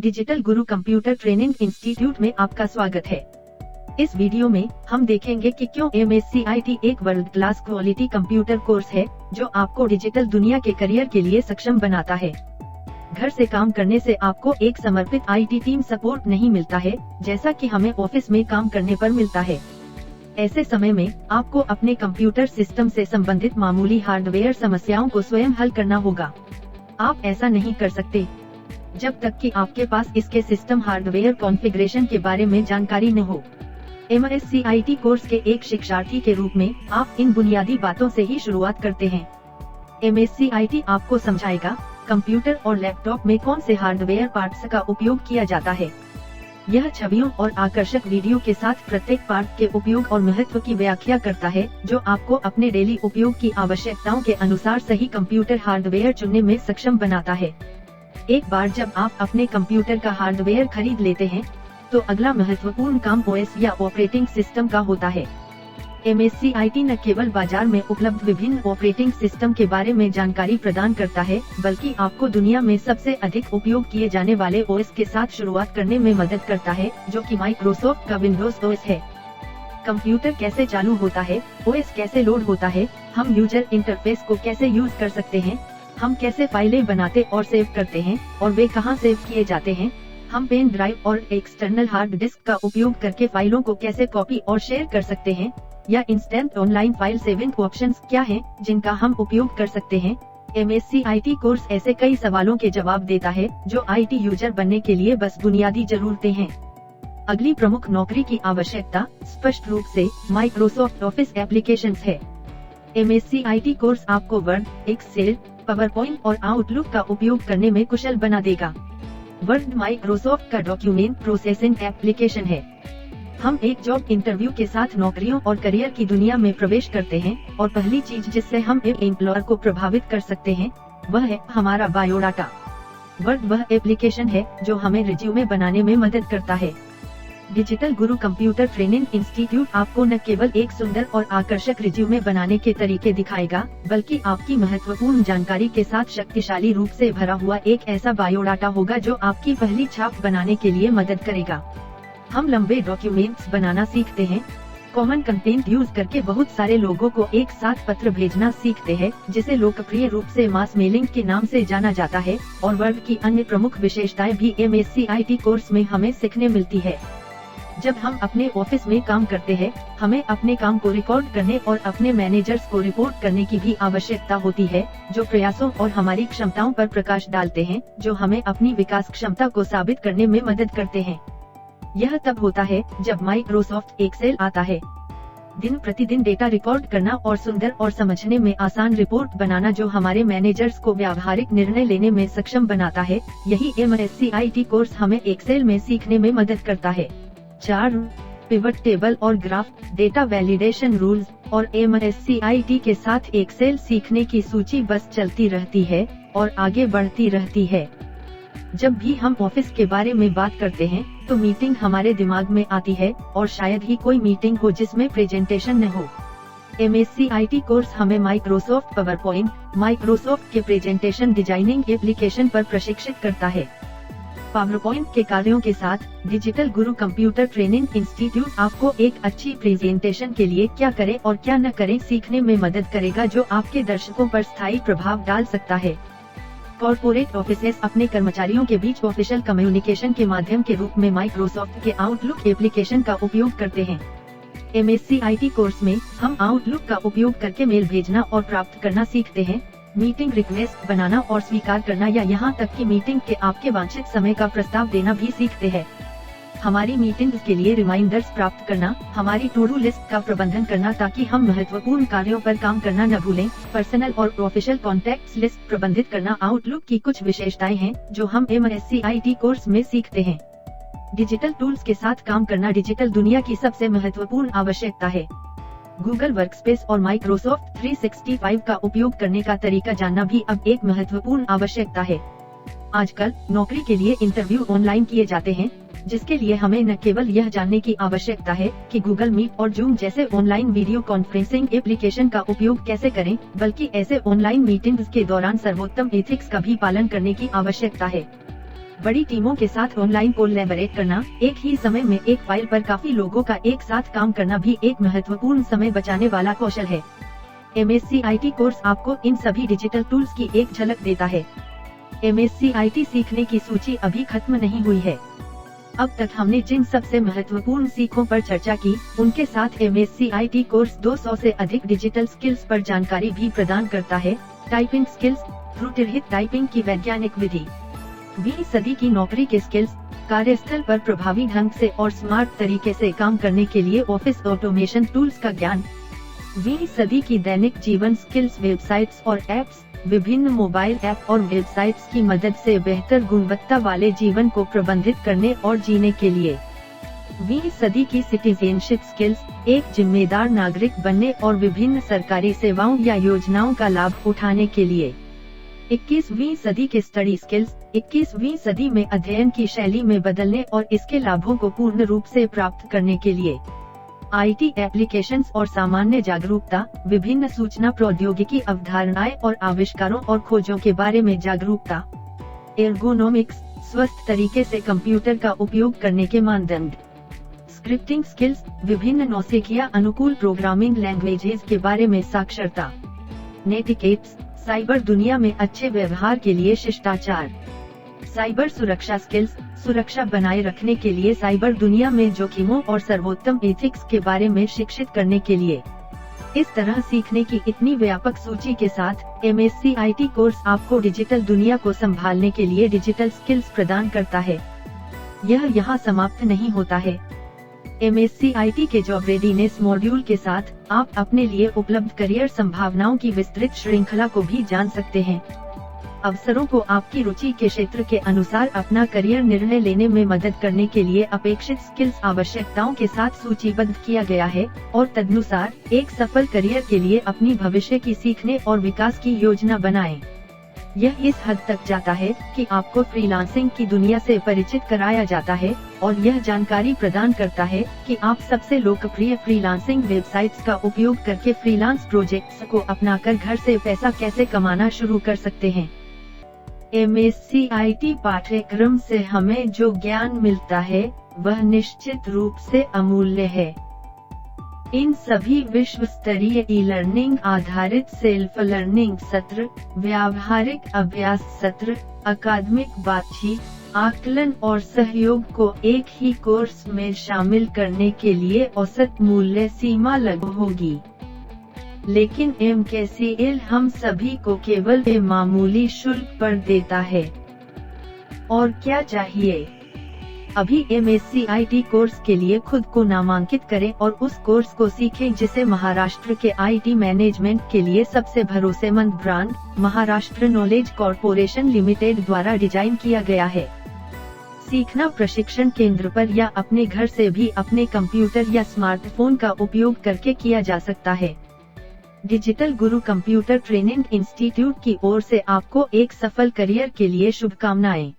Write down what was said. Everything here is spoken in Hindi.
डिजिटल गुरु कंप्यूटर ट्रेनिंग इंस्टीट्यूट में आपका स्वागत है। इस वीडियो में हम देखेंगे कि क्यों MSCIT एक world class quality computer course है जो आपको डिजिटल दुनिया के करियर के लिए सक्षम बनाता है। घर से काम करने से आपको एक समर्पित IT टीम सपोर्ट नहीं मिलता है, जैसा कि हमें ऑफिस में काम करने पर मिलता है। ऐसे समय में आपको अपने कंप्यूटर सिस्टम से संबंधित मामूली हार्डवेयर समस्याओं को स्वयं हल करना होगा। आप ऐसा नहीं कर सकते जब तक कि आपके पास इसके सिस्टम हार्डवेयर कॉन्फ़िगरेशन के बारे में जानकारी न हो। MSCIT कोर्स के एक शिक्षार्थी के रूप में आप इन बुनियादी बातों से ही शुरुआत करते हैं। MSCIT आपको समझाएगा कंप्यूटर और लैपटॉप में कौन से हार्डवेयर पार्ट्स का उपयोग किया जाता है। यह छवियों और आकर्षक वीडियो के साथ प्रत्येक पार्ट के उपयोग और महत्व की व्याख्या करता है, जो आपको अपने डेली उपयोग की आवश्यकताओं के अनुसार सही कंप्यूटर हार्डवेयर चुनने में सक्षम बनाता है। एक बार जब आप अपने कंप्यूटर का हार्डवेयर खरीद लेते हैं, तो अगला महत्वपूर्ण काम OS या ऑपरेटिंग सिस्टम का होता है। MSCIT न केवल बाजार में उपलब्ध विभिन्न ऑपरेटिंग सिस्टम के बारे में जानकारी प्रदान करता है, बल्कि आपको दुनिया में सबसे अधिक उपयोग किए जाने वाले OS के साथ शुरुआत करने में मदद करता है, जो कि माइक्रोसॉफ्ट का विंडोज OS है। कंप्यूटर कैसे चालू होता है, OS कैसे लोड होता है, हम यूजर इंटरफेस को कैसे यूज कर सकते हैं, हम कैसे फाइलें बनाते और सेव करते हैं और वे कहां सेव किए जाते हैं, हम पेन ड्राइव और एक्सटर्नल हार्ड डिस्क का उपयोग करके फाइलों को कैसे कॉपी और शेयर कर सकते हैं, या instant online file saving options क्या हैं, जिनका हम उपयोग कर सकते हैं। MSCIT कोर्स ऐसे कई सवालों के जवाब देता है जो IT यूजर बनने के लिए बस बुनियादी जरूरतें हैं। अगली प्रमुख नौकरी की आवश्यकता स्पष्ट रूप से माइक्रोसॉफ्ट ऑफिस एप्लीकेशंस है। MSCIT कोर्स आपको वर्ड, एक्सेल, पावरपॉइंट और आउटलुक का उपयोग करने में कुशल बना देगा। वर्ड माइक्रोसॉफ्ट का डॉक्यूमेंट प्रोसेसिंग एप्लीकेशन है। हम एक जॉब इंटरव्यू के साथ नौकरियों और करियर की दुनिया में प्रवेश करते हैं, और पहली चीज जिससे हम एक एम्प्लॉयर को प्रभावित कर सकते हैं, वह है हमारा बायोडाटा। वर्ड वह एप्लीकेशन है जो हमें रिज्यूमे बनाने में मदद करता है। डिजिटल गुरु कंप्यूटर ट्रेनिंग इंस्टीट्यूट आपको न केवल एक सुंदर और आकर्षक रिज्यूमे बनाने के तरीके दिखाएगा, बल्कि आपकी महत्वपूर्ण जानकारी के साथ शक्तिशाली रूप से भरा हुआ एक ऐसा बायोडाटा होगा जो आपकी पहली छाप बनाने के लिए मदद करेगा। हम लंबे डॉक्यूमेंट्स बनाना सीखते हैं, कॉमन कंटेंट यूज करके बहुत सारे लोगों को एक साथ पत्र भेजना सीखते हैं, जिसे लोकप्रिय रूप से मास मेलिंग के नाम से जाना जाता है, और वर्ड की अन्य प्रमुख विशेषताएं भी MSCIT कोर्स में हमें सीखने मिलती है। जब हम अपने ऑफिस में काम करते हैं, हमें अपने काम को रिकॉर्ड करने और अपने मैनेजर्स को रिपोर्ट करने की भी आवश्यकता होती है, जो प्रयासों और हमारी क्षमताओं पर प्रकाश डालते हैं, जो हमें अपनी विकास क्षमता को साबित करने में मदद करते हैं। यह तब होता है जब माइक्रोसॉफ्ट एक्सेल आता है। दिन प्रतिदिन डेटा रिकॉर्ड करना और सुंदर और समझने में आसान रिपोर्ट बनाना जो हमारे मैनेजर्स को व्यावहारिक निर्णय लेने में सक्षम बनाता है, यही MSCIT कोर्स हमें एक्सेल में सीखने में मदद करता है। 4 पिवट टेबल और ग्राफ, डेटा वैलिडेशन रूल्स, और MSCIT के साथ एक्सेल सीखने की सूची बस चलती रहती है और आगे बढ़ती रहती है। जब भी हम ऑफिस के बारे में बात करते हैं, तो मीटिंग हमारे दिमाग में आती है, और शायद ही कोई मीटिंग हो जिसमें प्रेजेंटेशन न हो। MSCIT कोर्स हमें माइक्रोसॉफ्ट पावरपॉइंट, माइक्रोसॉफ्ट के प्रेजेंटेशन डिजाइनिंग एप्लीकेशन पर प्रशिक्षित करता है। पावरपॉइंट के कार्यों के साथ डिजिटल गुरु कंप्यूटर ट्रेनिंग इंस्टीट्यूट आपको एक अच्छी प्रेजेंटेशन के लिए क्या करें और क्या न करें सीखने में मदद करेगा, जो आपके दर्शकों पर स्थायी प्रभाव डाल सकता है। कॉर्पोरेट ऑफिसेस अपने कर्मचारियों के बीच ऑफिशियल कम्युनिकेशन के माध्यम के रूप में माइक्रोसॉफ्ट के आउटलुक एप्लीकेशन का उपयोग करते हैं। MSCIT कोर्स में हम आउटलुक का उपयोग करके मेल भेजना और प्राप्त करना सीखते हैं, मीटिंग रिक्वेस्ट बनाना और स्वीकार करना, या यहाँ तक कि मीटिंग के आपके वांछित समय का प्रस्ताव देना भी सीखते हैं। हमारी मीटिंग्स के लिए रिमाइंडर्स प्राप्त करना, हमारी टू डू लिस्ट का प्रबंधन करना ताकि हम महत्वपूर्ण कार्यों पर काम करना न भूलें, पर्सनल और प्रोफेशनल कॉन्टैक्ट्स लिस्ट प्रबंधित करना आउटलुक की कुछ विशेषताएं हैं जो हम MSCIT कोर्स में सीखते हैं। डिजिटल टूल्स के साथ काम करना डिजिटल दुनिया की सबसे महत्वपूर्ण आवश्यकता है। गूगल वर्कस्पेस और माइक्रोसॉफ्ट 365 का उपयोग करने का तरीका जानना भी अब एक महत्वपूर्ण आवश्यकता है। आजकल नौकरी के लिए इंटरव्यू ऑनलाइन किए जाते हैं, जिसके लिए हमें न केवल यह जानने की आवश्यकता है कि गूगल मीट और जूम जैसे ऑनलाइन वीडियो कॉन्फ्रेंसिंग एप्लीकेशन का उपयोग कैसे करें, बल्कि ऐसे ऑनलाइन मीटिंग्स के दौरान सर्वोत्तम एथिक्स का भी पालन करने की आवश्यकता है। बड़ी टीमों के साथ ऑनलाइन कोलैबोरेट करना, एक ही समय में एक फाइल पर काफी लोगों का एक साथ काम करना भी एक महत्वपूर्ण समय बचाने वाला कौशल है। MSc IT कोर्स आपको इन सभी डिजिटल टूल्स की एक झलक देता है। MSc IT सीखने की सूची अभी खत्म नहीं हुई है। अब तक हमने जिन सबसे महत्वपूर्ण सीखों पर चर्चा की, उनके साथ MSc IT कोर्स 200 से अधिक डिजिटल स्किल्स पर जानकारी भी प्रदान करता है। टाइपिंग स्किल्स, त्रुटिरहित टाइपिंग की वैज्ञानिक विधि, 20वीं सदी की नौकरी के स्किल्स, कार्यस्थल पर प्रभावी ढंग से और स्मार्ट तरीके से काम करने के लिए ऑफिस ऑटोमेशन टूल्स का ज्ञान, 20वीं सदी की दैनिक जीवन स्किल्स, वेबसाइट्स और एप्स, विभिन्न मोबाइल ऐप और वेबसाइट्स की मदद से बेहतर गुणवत्ता वाले जीवन को प्रबंधित करने और जीने के लिए, 20वीं सदी की सिटीजनशिप स्किल्स, एक जिम्मेदार नागरिक बनने और विभिन्न सरकारी सेवाओं या योजनाओं का लाभ उठाने के लिए, 21वीं सदी के स्टडी स्किल्स, 21वीं सदी में अध्ययन की शैली में बदलने और इसके लाभों को पूर्ण रूप से प्राप्त करने के लिए, IT एप्लीकेशंस और सामान्य जागरूकता, विभिन्न सूचना प्रौद्योगिकी अवधारणाएं और आविष्कारों और खोजों के बारे में जागरूकता, एर्गोनॉमिक्स, स्वस्थ तरीके से कंप्यूटर का उपयोग करने के मानदंड, स्क्रिप्टिंग स्किल्स, विभिन्न नौसिखिया अनुकूल प्रोग्रामिंग लैंग्वेजेस के बारे में साक्षरता, नेटिकेट्स, साइबर दुनिया में अच्छे व्यवहार के लिए शिष्टाचार, साइबर सुरक्षा स्किल्स, सुरक्षा बनाए रखने के लिए साइबर दुनिया में जोखिमों और सर्वोत्तम एथिक्स के बारे में शिक्षित करने के लिए। इस तरह सीखने की इतनी व्यापक सूची के साथ MSc IT कोर्स आपको डिजिटल दुनिया को संभालने के लिए डिजिटल स्किल्स प्रदान करता है। यह यहाँ समाप्त नहीं होता है। MSc IT के जॉब रेडीनेस मॉड्यूल के साथ आप अपने लिए उपलब्ध करियर संभावनाओं की विस्तृत श्रृंखला को भी जान सकते हैं। अवसरों को आपकी रुचि के क्षेत्र के अनुसार अपना करियर निर्णय लेने में मदद करने के लिए अपेक्षित स्किल्स आवश्यकताओं के साथ सूचीबद्ध किया गया है और तदनुसार एक सफल करियर के लिए अपनी भविष्य की सीखने और विकास की योजना बनाएं। यह इस हद तक जाता है कि आपको फ्रीलांसिंग की दुनिया से परिचित कराया जाता है और यह जानकारी प्रदान करता है कि आप सबसे लोकप्रिय फ्रीलांसिंग वेबसाइट्स का उपयोग करके फ्रीलांस प्रोजेक्ट्स को अपनाकर घर से पैसा कैसे कमाना शुरू कर सकते हैं। MSc IT पाठ्यक्रम से हमें जो ज्ञान मिलता है वह निश्चित रूप से अमूल्य है। इन सभी विश्व स्तरीय ई-लर्निंग आधारित सेल्फ लर्निंग सत्र, व्यावहारिक अभ्यास सत्र, अकादमिक बातचीत, आकलन और सहयोग को एक ही कोर्स में शामिल करने के लिए औसत मूल्य सीमा लागू होगी। लेकिन MKCL हम सभी को केवल मामूली शुल्क पर देता है। और क्या चाहिए? अभी MSc IT कोर्स के लिए खुद को नामांकित करें और उस कोर्स को सीखें जिसे महाराष्ट्र के IT मैनेजमेंट के लिए सबसे भरोसेमंद brand Maharashtra knowledge corporation limited द्वारा डिजाइन किया गया है। सीखना प्रशिक्षण केंद्र पर या अपने घर से भी अपने कंप्यूटर या स्मार्टफोन का उपयोग करके किया जा सकता है। डिजिटल गुरु कंप्यूटर ट्रेनिंग इंस्टीट्यूट की ओर से आपको एक सफल करियर के लिए शुभकामनाएं।